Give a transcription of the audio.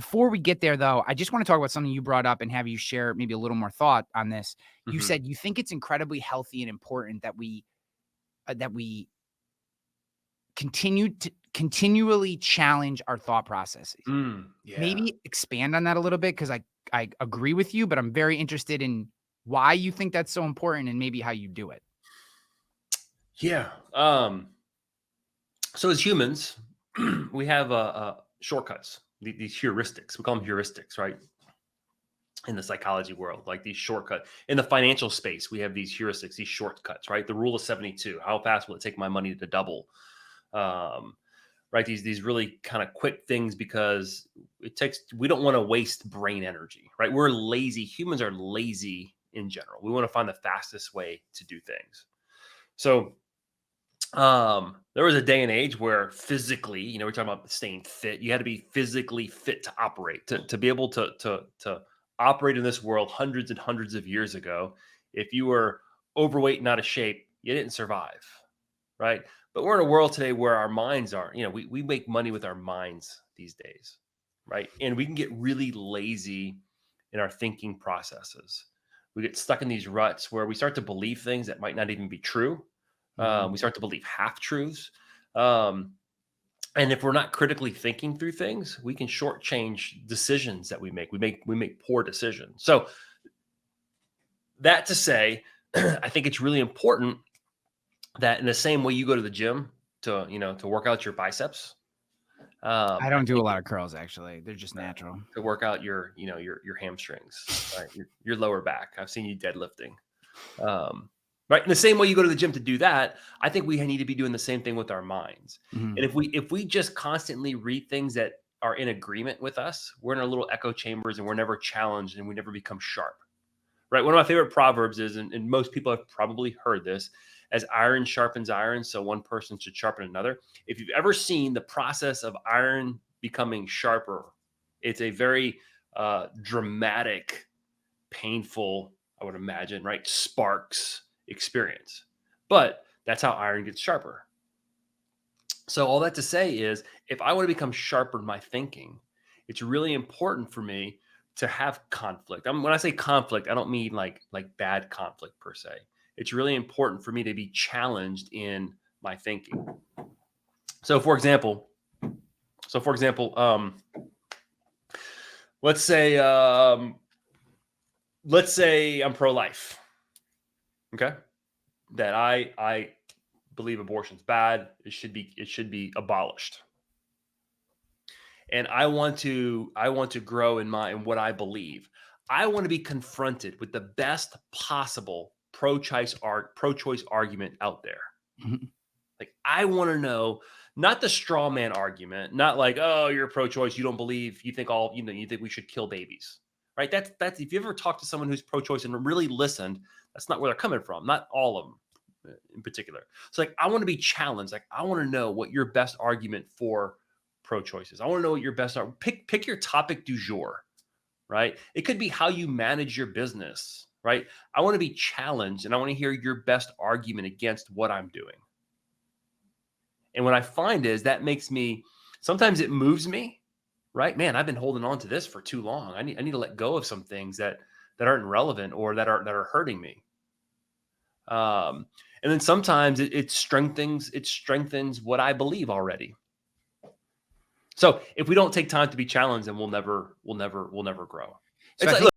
before we get there, though, I just want to talk about something you brought up and have you share maybe a little more thought on this. You Mhm. said you think it's incredibly healthy and important that we continually challenge our thought processes. Yeah. Maybe expand on that a little bit because I agree with you, but I'm very interested in why you think that's so important and maybe how you do it. Yeah. So as humans, we have shortcuts, these heuristics. We call them heuristics, right? In the psychology world, like these shortcuts. In the financial space, we have these heuristics, these shortcuts, right? The rule of 72. How fast will it take my money to double? Um, right? These really kind of quick things because we don't want to waste brain energy, right? We're lazy. Humans are lazy in general. We want to find the fastest way to do things. So there was a day and age where physically, we're talking about staying fit. You had to be physically fit to operate, to be able to operate in this world hundreds and hundreds of years ago. If you were overweight and out of shape, you didn't survive, right? But we're in a world today where our minds are, we make money with our minds these days, right? And we can get really lazy in our thinking processes. We get stuck in these ruts where we start to believe things that might not even be true. Mhm. We start to believe half truths. Um, and if we're not critically thinking through things, we can shortchange decisions that we make. We make poor decisions. So that to say, I think it's really important that in the same way you go to the gym to work out your biceps, I I don't do a think lot of curls, actually. They're just natural. to work out your hamstrings, right, your lower back. I've seen you deadlifting. Um, right. In the same way you go to the gym to do that, I think we need to be doing the same thing with our minds. Mhm. And if we just constantly read things that are in agreement with us, we're in our little echo chambers and we're never challenged and we never become sharp. Right. One of my favorite proverbs is, and most people have probably heard this, as iron sharpens iron, so one person should sharpen another. If you've ever seen the process of iron becoming sharper, it's a very dramatic, painful, I would imagine, right? Sparks experience. But that's how iron gets sharper. So all that to say is if I want to become sharper in my thinking, it's really important for me to have conflict. When I say conflict, I don't mean like bad conflict per se. It's really important for me to be challenged in my thinking. So for example, let's say I'm pro-life. Okay. That I believe abortion's bad. It should be abolished. And I want to grow in what I believe. I want to be confronted with the best possible pro-choice argument out there. Mhm. Like I want to know not the straw man argument, not like, oh, you're pro-choice, you don't believe, you think you think we should kill babies. Right? That's if you ever talk to someone who's pro-choice and really listened, that's not where they're coming from. Not all of them in particular. So like I want to be challenged. Like I want to know what your best argument for pro-choice is. I want to know what your best are. Pick your topic du jour, right? It could be how you manage your business, right? I want to be challenged and I want to hear your best argument against what I'm doing. And what I find is that makes me sometimes it moves me, right? Man, I've been holding on to this for too long. I need to let go of some things that aren't relevant or that are hurting me. And then sometimes it strengthens what I believe already. So if we don't take time to be challenged, then we'll never grow. So It's I like, think